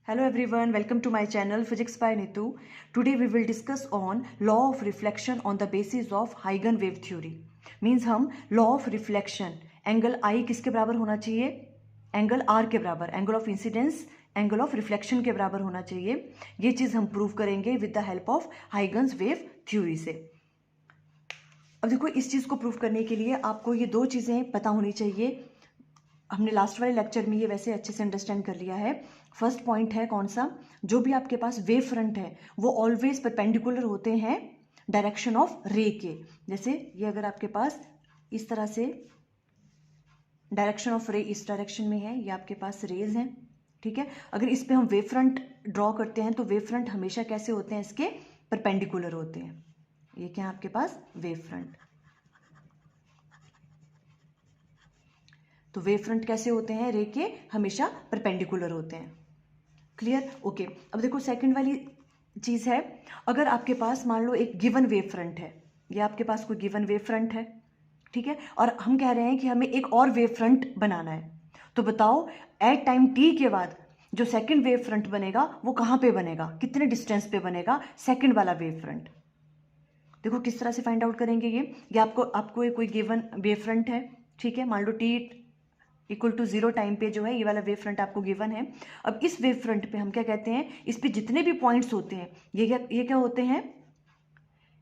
Hello everyone, welcome to my channel Physics by Nitu. Today we will discuss on law of reflection on the basis of Huygens wave theory. Means हम law of reflection angle I किसके बराबर होना चाहिए? Angle R के बराबर, angle of incidence angle of reflection के बराबर होना चाहिए. ये चीज़ हम प्रूव करेंगे with the help of Huygens wave theory से. अब देखो इस चीज़ को प्रूव करने के लिए आपको ये दो चीज़ें पता होनी चाहिए. हमने लास्ट वाले लेक्चर में ये वैसे अच्छे से अंडरस्टैंड कर लिया है. फर्स्ट पॉइंट है कौन सा? जो भी आपके पास वेव फ्रंट है वो ऑलवेज परपेंडिकुलर होते हैं डायरेक्शन ऑफ रे के. जैसे ये अगर आपके पास इस तरह से डायरेक्शन ऑफ रे इस डायरेक्शन में है, ये आपके पास रेज हैं, ठीक है. अगर इस पे हम वेव फ्रंट ड्रॉ करते हैं तो वेव फ्रंट हमेशा कैसे होते हैं? इसके परपेंडिकुलर होते हैं. ये क्या है आपके पास? Wave front. तो वेव फ्रंट कैसे होते हैं? रे के हमेशा परपेंडिकुलर होते हैं. क्लियर? ओके. अब देखो सेकंड वाली चीज़ है, अगर आपके पास मान लो एक गिवन वेव फ्रंट है, ये आपके पास कोई गिवन वेव फ्रंट है, ठीक है, और हम कह रहे हैं कि हमें एक और वेव फ्रंट बनाना है. तो बताओ एट टाइम टी के बाद जो सेकंड वेव फ्रंट बनेगा वो कहाँ पे बनेगा? कितने डिस्टेंस पे बनेगा सेकंड वाला वेव फ्रंट? देखो किस तरह से फाइंड आउट करेंगे. ये आपको कोई गिवन वेव फ्रंट है, ठीक है, मान लो टी इक्वल टू 0 टाइम पे जो है ये वाला वेव फ्रंट आपको गिवन है. अब इस वेव फ्रंट पे हम क्या कहते हैं? इस पे जितने भी पॉइंट्स होते हैं ये क्या होते हैं?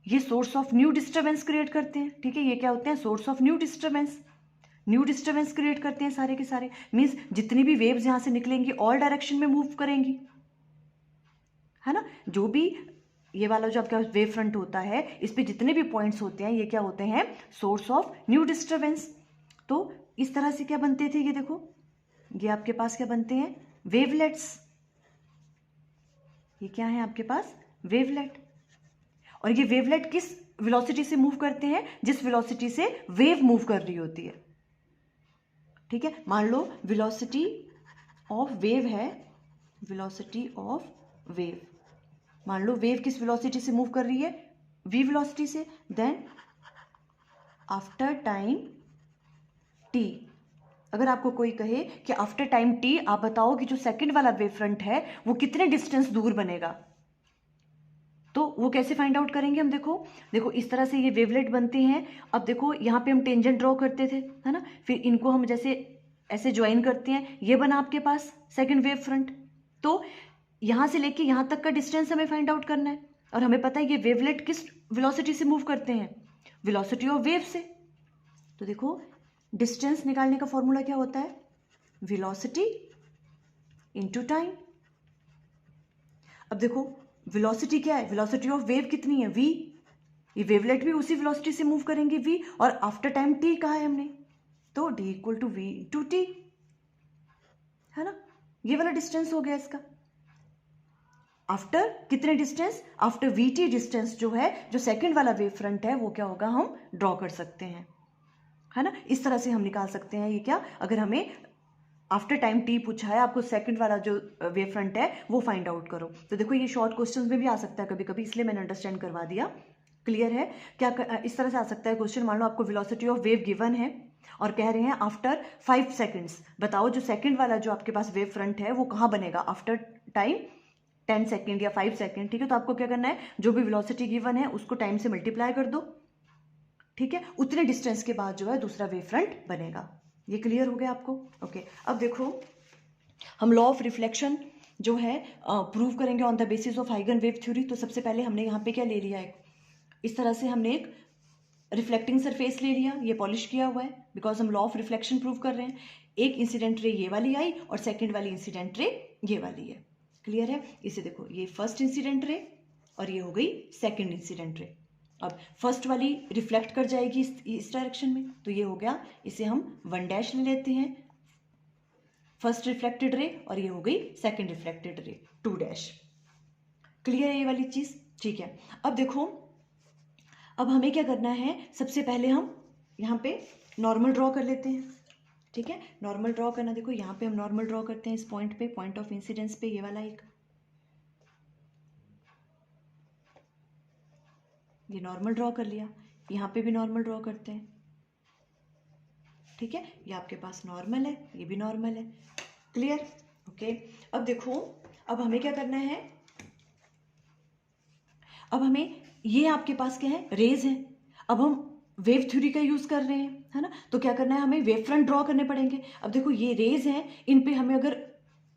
ये source of new disturbance create करते हैं, ठीक है. ये क्या होते हैं? Source of new disturbance create करते हैं सारे के सारे. मीन्स जितनी भी वेव्स यहाँ से निकलेंगी ऑल डायरेक्शन में मूव करेंगी, है ना. जो भी ये वाला जो आपका वेव फ्रंट होता है इस पे जितने भी पॉइंट्स होते हैं ये क्या होते हैं? Source of new disturbance. तो इस तरह से क्या बनते थे? ये देखो ये आपके पास क्या बनते हैं? वेवलेट्स. ये क्या है आपके पास? वेवलेट. और ये वेवलेट किस वेलोसिटी से मूव करते हैं? जिस वेलोसिटी से वेव मूव कर रही होती है, ठीक है. मान लो वेलोसिटी ऑफ वेव है, वेलोसिटी ऑफ वेव, मान लो वेव किस वेलोसिटी से मूव कर रही है? v वेलोसिटी से. देन आफ्टर टाइम t, अगर आपको कोई कहे कि आफ्टर टाइम t आप बताओ कि जो सेकंड वाला वेव फ्रंट है वो कितने डिस्टेंस दूर बनेगा, तो वो कैसे फाइंड आउट करेंगे हम? देखो इस तरह से ये वेवलेट बनते हैं. अब देखो यहाँ पे हम टेंजेंट ड्रॉ करते थे, है ना, फिर इनको हम जैसे ऐसे ज्वाइन करते हैं, ये बना आपके पास सेकंड वेव फ्रंट. तो यहाँ से लेके यहाँ तक का डिस्टेंस हमें फाइंड आउट करना है, और हमें पता है ये वेवलेट किस वेलोसिटी से मूव करते हैं? वेलोसिटी ऑफ वेव से. तो देखो डिस्टेंस निकालने का फॉर्मूला क्या होता है? Velocity into time. अब देखो वेलोसिटी क्या है? वेलोसिटी ऑफ वेव कितनी है? v. ये वेवलेट भी उसी वेलोसिटी से मूव करेंगे v, और आफ्टर टाइम t कहा है हमने, तो d equal to v to t, है ना. ये वाला डिस्टेंस हो गया इसका. आफ्टर कितने डिस्टेंस? आफ्टर vt डिस्टेंस जो है, जो सेकंड वाला वेव फ्रंट है वो क्या होगा? हम ड्रॉ कर सकते हैं, है ना. इस तरह से हम निकाल सकते हैं. ये क्या, अगर हमें आफ्टर टाइम टी पूछा है, आपको सेकंड वाला जो वेव फ्रंट है वो फाइंड आउट करो. तो देखो ये शॉर्ट क्वेश्चंस में भी आ सकता है कभी कभी, इसलिए मैंने अंडरस्टैंड करवा दिया. क्लियर है? इस तरह से आ सकता है क्वेश्चन. मान लो आपको वेलोसिटी ऑफ वेव गिवन है और कह रहे हैं आफ्टर 5 सेकेंड्स बताओ जो सेकंड वाला जो आपके पास वेव फ्रंट है वो कहाँ बनेगा? आफ्टर टाइम 10 सेकेंड या 5 सेकेंड, ठीक है. तो आपको क्या करना है? जो भी वेलोसिटी गिवन है उसको टाइम से मल्टीप्लाई कर दो, ठीक है. उतने डिस्टेंस के बाद जो है दूसरा वेव फ्रंट बनेगा. ये क्लियर हो गया आपको? ओके. अब देखो हम लॉ ऑफ रिफ्लेक्शन जो है प्रूव करेंगे on the basis of Huygen wave theory. तो सबसे पहले हमने यहाँ पे क्या ले लिया है? इस तरह से हमने एक रिफ्लेक्टिंग सरफेस ले लिया, ये पॉलिश किया हुआ है, बिकॉज हम लॉ ऑफ रिफ्लेक्शन प्रूव कर रहे हैं. एक इंसिडेंट रे ये वाली आई और सेकेंड वाली इंसिडेंट रे ये वाली है. क्लियर है? इसे देखो ये फर्स्ट इंसिडेंट रे और ये हो गई सेकेंड इंसिडेंट रे. अब फर्स्ट वाली रिफ्लेक्ट कर जाएगी इस डायरेक्शन में, तो ये हो गया, इसे हम 1 डैश ले लेते हैं, फर्स्ट रिफ्लेक्टेड रे, और ये हो गई second reflected ray 2 dash. Clear है ये वाली चीज? ठीक है. अब देखो अब हमें क्या करना है? सबसे पहले हम यहाँ पे नॉर्मल ड्रॉ कर लेते हैं, ठीक है. नॉर्मल ड्रॉ करना, देखो यहाँ पे हम नॉर्मल ड्रॉ करते हैं इस पॉइंट पे, पॉइंट ऑफ इंसिडेंस पे, ये वाला एक, ये नॉर्मल ड्रॉ कर लिया. यहाँ पे भी नॉर्मल ड्रॉ करते हैं, ठीक है. ये आपके पास नॉर्मल है, ये भी नॉर्मल है. क्लियर? ओके. अब देखो अब हमें क्या करना है, अब हमें ये आपके पास क्या है, रेज है। अब हम वेव थ्योरी का यूज कर रहे हैं, है ना, तो क्या करना है, हमें वेव फ्रंट ड्रॉ करने पड़ेंगे। अब देखो ये रेज हैं, इन पे हमें अगर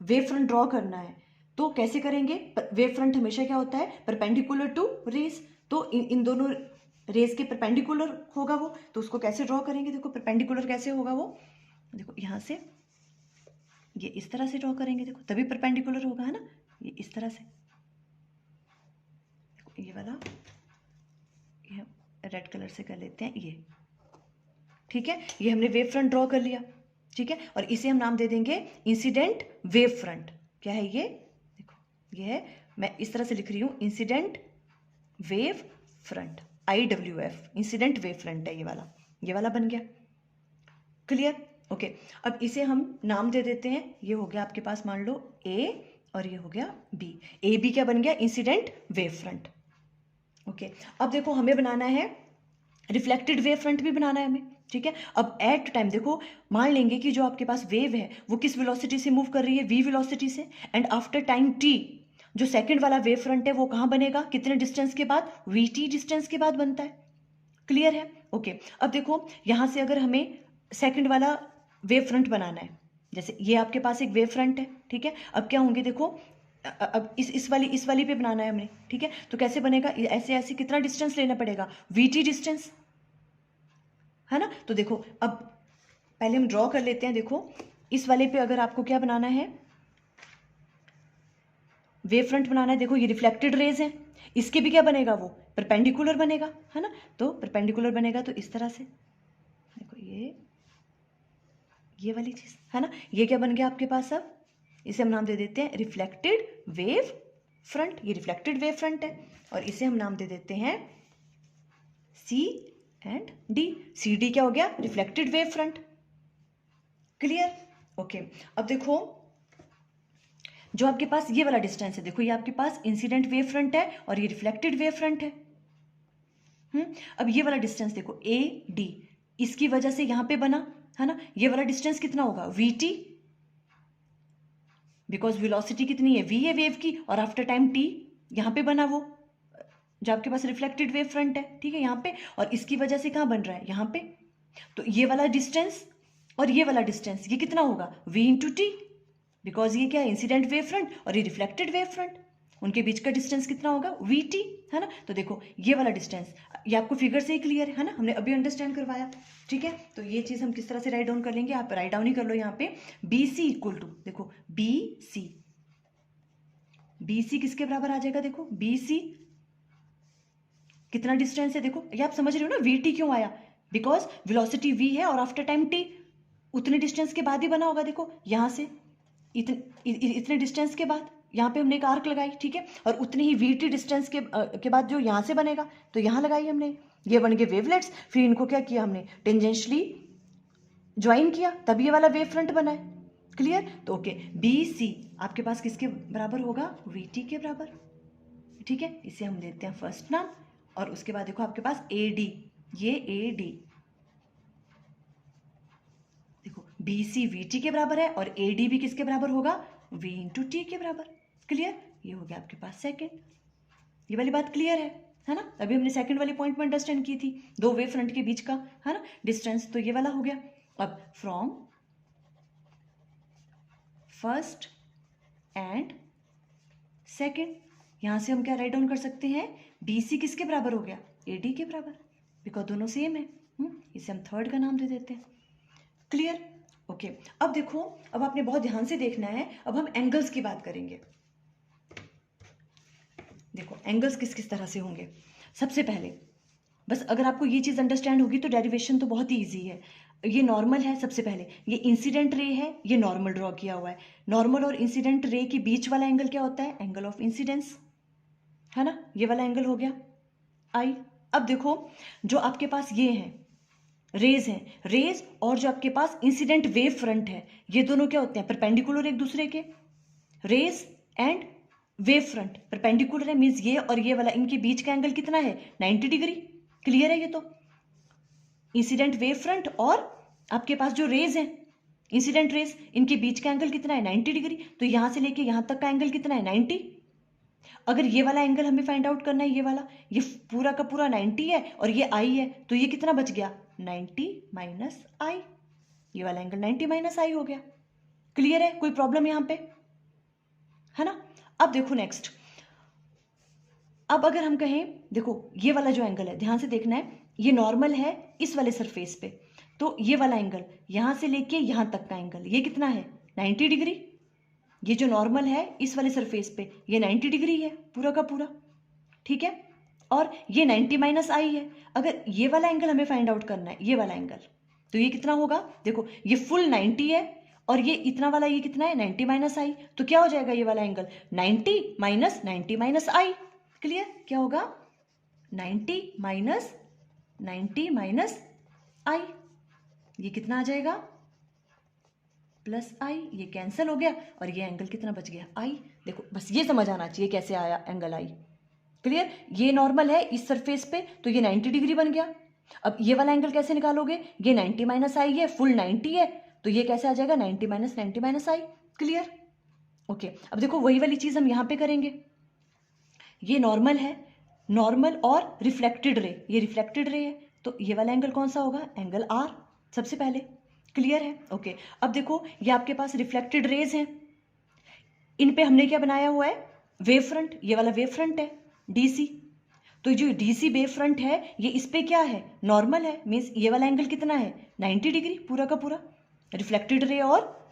वेव फ्रंट ड्रॉ करना है तो कैसे करेंगे, वेव फ्रंट हमेशा क्या होता है, परपेंडिकुलर टू रेज, तो इन दोनों रेज के परपेंडिकुलर होगा वो, तो उसको कैसे ड्रॉ करेंगे, देखो परपेंडिकुलर कैसे होगा वो, देखो यहाँ से ये इस तरह से ड्रॉ करेंगे, देखो तभी परपेंडिकुलर होगा, है ना, ये इस तरह से, देखो ये वाला, ये रेड कलर से कर लेते हैं ये, ठीक है, ये हमने वेव फ्रंट ड्रॉ कर लिया, ठीक है, और इसे हम नाम दे देंगे इंसिडेंट वेव फ्रंट। क्या है ये, देखो ये है, मैं इस तरह से लिख रही हूं, incident wave front, IWF, incident wave front है ये वाला बन गया, क्लियर, ओके। अब इसे हम नाम दे देते हैं, ये हो गया आपके पास मान लो A और ये हो गया B, AB क्या बन गया, इंसिडेंट वेव फ्रंट, ओके। अब देखो हमें बनाना है रिफ्लेक्टेड वेव फ्रंट भी बनाना है हमें, ठीक है। अब एट टाइम देखो, मान लेंगे कि जो आपके पास वेव है वो किस वेलोसिटी से मूव कर रही है, v वेलोसिटी से, एंड आफ्टर टाइम t जो सेकंड वाला वेव फ्रंट है वो कहाँ बनेगा, कितने डिस्टेंस के बाद, vt डिस्टेंस के बाद बनता है, क्लियर है, ओके। अब देखो यहां से अगर हमें सेकंड वाला वेव फ्रंट बनाना है, जैसे ये आपके पास एक वेव फ्रंट है, ठीक है, अब क्या होंगे देखो, अब इस वाली पे बनाना है हमें, ठीक है, तो कैसे बनेगा, ऐसे ऐसे कितना डिस्टेंस लेना पड़ेगा, vt डिस्टेंस, है ना, तो देखो अब पहले हम ड्रॉ कर लेते हैं, देखो इस वाले पे अगर आपको क्या बनाना है, वेव फ्रंट बनाना है, देखो ये रिफ्लेक्टेड रेज है, इसके भी क्या बनेगा, वो परपेंडिकुलर बनेगा, है ना, तो परपेंडिकुलर बनेगा तो इस तरह से, देखो ये वाली चीज, है ना, ये क्या बन गया आपके पास, अब इसे हम नाम दे देते हैं रिफ्लेक्टेड वेव फ्रंट, ये रिफ्लेक्टेड वेव फ्रंट है, और इसे हम नाम दे देते हैं C एंड D, CD क्या हो गया, reflected wave front, clear, okay. अब देखो जो आपके पास ये वाला डिस्टेंस है, देखो ये आपके पास इंसिडेंट वेव फ्रंट है और ये रिफ्लेक्टेड वेव फ्रंट है, अब ये वाला डिस्टेंस देखो AD, इसकी वजह से यहां पे बना, है ना, ये वाला डिस्टेंस कितना होगा, VT, बिकॉज वेलोसिटी कितनी है, V है वेव की, और आफ्टर टाइम T यहां पे बना वो जो आपके पास रिफ्लेक्टेड वेव फ्रंट है, ठीक है, यहाँ पे, और इसकी वजह से कहाँ बन रहा है, यहाँ पे, तो ये वाला डिस्टेंस और ये वाला डिस्टेंस ये कितना होगा, V इंटू टी, बिकॉज ये क्या है, इंसिडेंट वेव फ्रंट और ये रिफ्लेक्टेड वेव फ्रंट, उनके बीच का डिस्टेंस कितना होगा, VT, है ना, तो देखो ये वाला डिस्टेंस, ये आपको फिगर से ही क्लियर है ना, हमने अभी अंडरस्टैंड करवाया, ठीक है, तो ये चीज हम किस तरह से राइट डाउन कर लेंगे, आप राइट डाउन ही कर लो यहाँ पे, BC इक्वल टू, देखो BC किसके बराबर आ जाएगा, देखो BC कितना डिस्टेंस है, देखो ये आप समझ रहे हो ना, VT क्यों आया, बिकॉज वेलोसिटी V है और आफ्टर टाइम T उतने डिस्टेंस के बाद ही बना होगा, देखो यहां से इतने डिस्टेंस के बाद यहाँ पे हमने एक आर्क लगाई, ठीक है, और उतने ही VT डिस्टेंस के बाद जो यहाँ से बनेगा तो यहाँ लगाई हमने, ये बन गए वेवलेट्स, फिर इनको क्या किया हमने, टेंजेंशियली ज्वाइन किया, तब ये वाला वेव फ्रंट बना है, क्लियर, तो ओके, BC आपके पास किसके बराबर होगा, VT के बराबर, ठीक है, इसे हम देते हैं फर्स्ट नाम, और उसके बाद देखो आपके पास AD, ये AD, देखो BC VT के बराबर है और AD भी किसके बराबर होगा, V इंटू टी के बराबर, क्लियर, ये हो गया आपके पास सेकंड, ये वाली बात क्लियर है ना, अभी हमने सेकंड वाली पॉइंट में अंडरस्टैंड की थी, दो वेव फ्रंट के बीच का, है ना, डिस्टेंस, तो ये वाला हो गया। अब फ्रॉम फर्स्ट एंड सेकंड, यहां से हम क्या राइट डाउन कर सकते हैं, BC किसके बराबर हो गया, AD के बराबर, बिकॉज दोनों सेम है, इसे हम थर्ड का नाम दे देते हैं, क्लियर, ओके। अब देखो, अब आपने बहुत ध्यान से देखना है, अब हम एंगल्स की बात करेंगे, देखो एंगल्स किस किस तरह से होंगे, सबसे पहले बस अगर आपको ये चीज अंडरस्टैंड होगी तो डेरिवेशन तो बहुत ही ईजी है, ये नॉर्मल है, सबसे पहले ये इंसिडेंट रे है, ये नॉर्मल ड्रॉ किया हुआ है, नॉर्मल और इंसिडेंट रे के बीच वाला एंगल क्या होता है, एंगल ऑफ इंसिडेंस, है ना, ये वाला एंगल हो गया I। अब देखो जो आपके पास ये है रेज है, रेज और जो आपके पास इंसिडेंट वेव फ्रंट है, ये दोनों क्या होते हैं, परपेंडिकुलर एक दूसरे के, rays and wave front perpendicular है, मींस ये और ये वाला इनके बीच का एंगल कितना है, 90 डिग्री, क्लियर है, ये तो इंसिडेंट वेव फ्रंट और आपके पास जो रेज है इंसिडेंट रेस, इनके बीच का एंगल कितना है 90 डिग्री, तो यहां से लेके यहां तक का एंगल कितना है 90। अगर ये वाला एंगल हमें फाइंड आउट करना है, ये वाला, ये पूरा का पूरा 90 है और ये आई है, तो ये कितना बच गया 90 माइनस आई, ये वाला एंगल 90 माइनस आई हो गया। क्लियर है, कोई प्रॉब्लम यहां पे है ना। अब देखो नेक्स्ट, अब अगर हम कहें, देखो ये वाला जो एंगल है, ध्यान से देखना है, ये नॉर्मल है इस वाले सरफेस पे, तो ये वाला एंगल यहां से लेके यहां तक का एंगल ये कितना है 90 डिग्री। ये जो नॉर्मल है इस वाले सरफेस पे ये 90 डिग्री है पूरा का पूरा, ठीक है। और ये 90 माइनस आई है। अगर ये वाला एंगल हमें फाइंड आउट करना है, ये वाला एंगल, तो ये कितना होगा, देखो ये फुल 90 है और ये इतना वाला ये कितना है 90 माइनस आई, तो क्या हो जाएगा ये वाला एंगल 90 माइनस आई। क्लियर, क्या होगा 90 माइनस आई, ये कितना आ जाएगा प्लस आई, ये कैंसिल हो गया और ये एंगल कितना बच गया आई। देखो बस ये समझ आना चाहिए कैसे आया एंगल आई। क्लियर, ये नॉर्मल है इस सरफेस पे तो ये 90 डिग्री बन गया। अब ये वाला एंगल कैसे निकालोगे, ये 90 माइनस आई है, फुल 90 है, तो ये कैसे आ जाएगा 90 माइनस आई। Clear, okay. अब देखो वही वाली चीज हम यहां पे करेंगे, ये नॉर्मल है, नॉर्मल और रिफ्लेक्टेड रे, ये रिफ्लेक्टेड रे है, तो ये वाला एंगल कौन सा होगा, एंगल आर सबसे पहले। क्लियर है, ओके। अब देखो ये आपके पास रिफ्लेक्टेड रेज हैं, इन पे हमने क्या बनाया हुआ है वेव फ्रंट, ये वाला वेव फ्रंट है डीसी, तो जो डीसी वेव फ्रंट है ये इस पे क्या है नॉर्मल है, मीन्स ये वाला एंगल कितना है 90 डिग्री पूरा का पूरा, रिफ्लेक्टेड रे और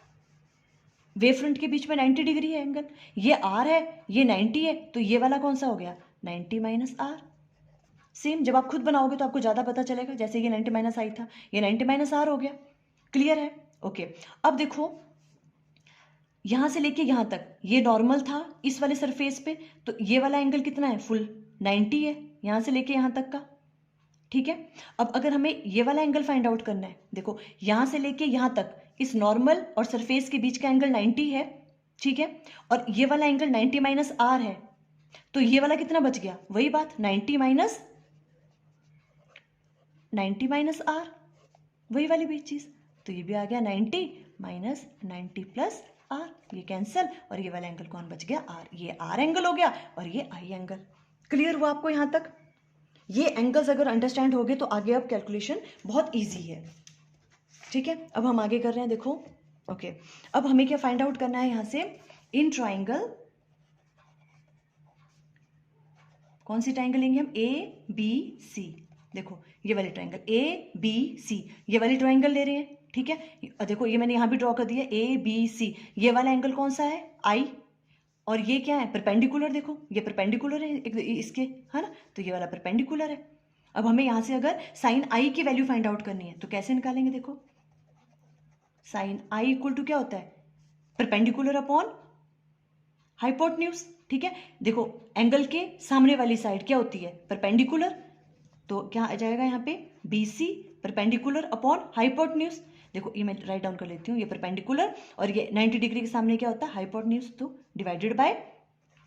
वेव फ्रंट के बीच में 90 डिग्री है एंगल, ये आर है ये 90 है, तो ये वाला कौन सा हो गया 90 माइनस आर। सेम जब आप खुद बनाओगे तो आपको ज़्यादा पता चलेगा, जैसे ये 90 माइनस आई था, ये 90 माइनस आर हो गया। क्लियर है, ओके। अब देखो यहां से लेके यहां तक ये नॉर्मल था इस वाले सरफेस पे, तो ये वाला एंगल कितना है फुल 90 है यहां से लेके यहां तक का, ठीक है। अब अगर हमें ये वाला एंगल फाइंड आउट करना है, देखो यहां से लेके यहां तक इस नॉर्मल और सरफेस के बीच का एंगल 90 है, ठीक है, और ये वाला एंगल 90 माइनस आर है, तो ये वाला कितना बच गया, वही बात 90 माइनस आर, वही वाली भी चीज, तो ये भी आ गया 90 माइनस 90 प्लस आर, ये कैंसिल और ये वाला एंगल कौन बच गया आर, ये आर एंगल हो गया और ये आई एंगल। क्लियर हुआ आपको यहां तक, ये एंगल्स अगर अंडरस्टैंड हो गए तो आगे अब कैलकुलेशन बहुत इजी है, ठीक है। अब हम आगे कर रहे हैं, देखो ओके। अब हमें क्या फाइंड आउट करना है यहां से, इन ट्राइंगल, कौन सी ट्राइंगल लेंगे हम, ए बी सी, देखो ये वाली ट्राइंगल ए बी सी, ये वाली ट्राइंगल ले रहे हैं, ठीक है। देखो ये मैंने यहां भी ड्रॉ कर दिया ए बी सी, ये वाला एंगल कौन सा है आई, और ये क्या है परपेंडिकुलर, देखो ये परपेंडिकुलर है इसके, है ना, तो ये वाला परपेंडिकुलर है। अब हमें यहां से अगर साइन आई की वैल्यू फाइंड आउट करनी है तो कैसे निकालेंगे, देखो साइन आई इक्वल टू क्या होता है परपेंडिकुलर अपॉन हाइपोटेन्यूज, ठीक है। देखो एंगल के सामने वाली साइड क्या होती है परपेंडिकुलर, तो क्या आ जाएगा यहाँ पे BC परपेंडिकुलर अपॉन हाइपोटेन्यूज, देखो ये मैं राइट डाउन कर लेती हूँ, ये परपेंडिकुलर और ये 90 डिग्री के सामने क्या होता है हाइपोटेन्यूज, तो डिवाइडेड बाय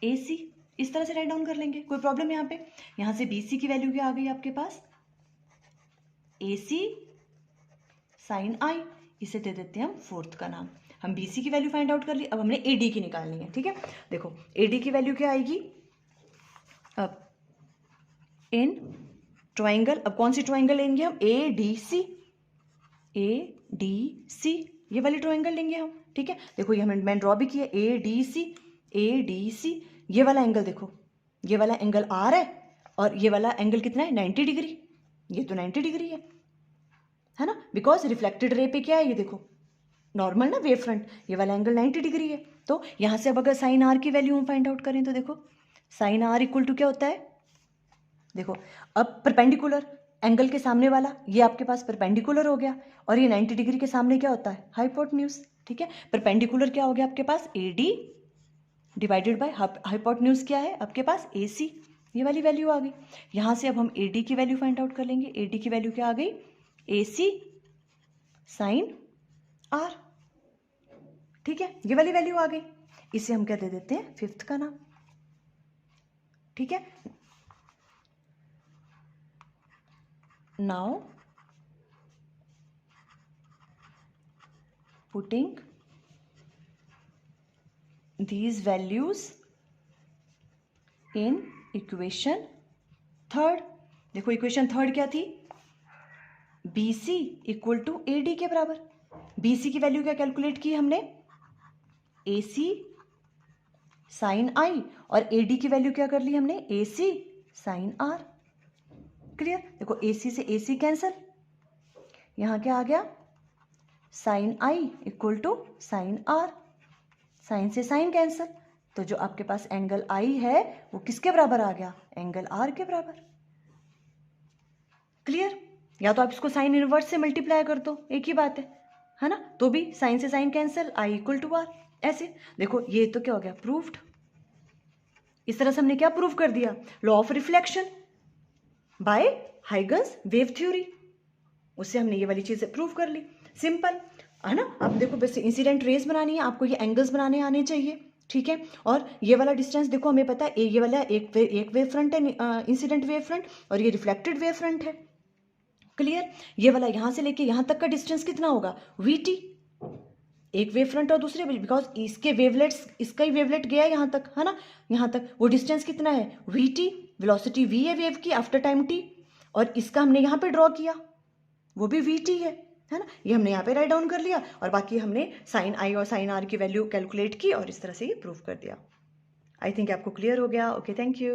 AC, इस तरह से राइट डाउन कर लेंगे, कोई प्रॉब्लम यहाँ पे। यहाँ से BC की वैल्यू क्या आ गई आपके पास AC साइन आई, इसे दे देते हैं हम फोर्थ का नाम। हम BC की वैल्यू फाइंड आउट कर ली, अब हमने AD की निकालनी है, ठीक है। देखो AD की वैल्यू क्या आएगी, अब इन ट्राइंगल, अब कौन सी ट्राइंगल लेंगे हम ADC, ADC ये वाली ट्राइंगल लेंगे हम, ठीक है। देखो ये मैं ड्रॉ भी किया ADC, ये वाला एंगल देखो, ये वाला एंगल R है और ये वाला एंगल कितना है 90 डिग्री, ये तो 90 डिग्री है ना, बिकॉज रिफ्लेक्टेड रे पे क्या है ये देखो नॉर्मल ना वेव फ्रंट, ये वाला एंगल 90 डिग्री है। तो यहां से अब अगर साइन आर की वैल्यू हम फाइंड आउट करें तो देखो साइन आर इक्वल टू क्या होता है, देखो अब परपेंडिकुलर एंगल के सामने वाला ये आपके पास परपेंडिकुलर हो गया और ये 90 डिग्री के सामने क्या होता है हाइपोटेन्यूज, ठीक है। परपेंडिकुलर क्या हो गया आपके पास AD डिवाइडेड बाय हाइपोटेन्यूज क्या है आपके पास AC, ये वाली वैल्यू आ गई। यहां से अब हम AD की वैल्यू फाइंड आउट कर लेंगे, AD की वैल्यू क्या आ गई AC साइन R, ठीक है, ये वाली वैल्यू आ गई, इसे हम क्या दे देते हैं फिफ्थ का नाम, ठीक है। Now putting these values in equation third. देखो इक्वेशन थर्ड क्या थी, BC इक्वल टू AD के बराबर। BC की वैल्यू क्या कैलकुलेट की हमने, AC साइन I, और AD की वैल्यू क्या कर ली हमने, AC साइन R। क्लियर। देखो AC से AC कैंसल, यहां क्या आ गया, sine I equal to sine R, sine से साइन कैंसल, तो जो आपके पास एंगल I है वो किसके बराबर आ गया, एंगल R के बराबर। क्लियर। या तो आप इसको साइन इनवर्स से मल्टीप्लाई कर दो, एक ही बात है ना, तो भी साइन से sine cancel, I equal to R। ऐसे देखो ये तो क्या हो गया, प्रूव्ड। इस तरह से हमने क्या प्रूव कर दिया, law of reflection by Huygens wave theory, उससे हमने ये वाली चीजें प्रूव कर ली। सिंपल है ना। अब देखो बस इंसिडेंट रेस बनानी है आपको, ये एंगल्स बनाने आने चाहिए, ठीक है। और ये वाला डिस्टेंस देखो हमें पता है, ये वाला एक वेव फ्रंट है, इंसिडेंट वेव फ्रंट, और ये रिफ्लेक्टेड वेव फ्रंट है। क्लियर। ये वाला यहां से लेके यहां तक का डिस्टेंस कितना होगा, VT, एक वेव फ्रंट और दूसरे, बिकॉज इसके वेवलेट्स, इसका ही वेवलेट गया यहाँ तक, है ना, यहाँ तक, वो डिस्टेंस कितना है, VT, वेलोसिटी V है वेव की आफ्टर टाइम t, और इसका हमने यहाँ पे ड्रॉ किया, वो भी VT है ना, ये हमने यहाँ पे राइट डाउन कर लिया, और बाकी हमने साइन I और साइन R की वैल्यू कैलकुलेट की और इस तरह से ये प्रूव कर दिया। आई थिंक आपको क्लियर हो गया। Okay, thank you.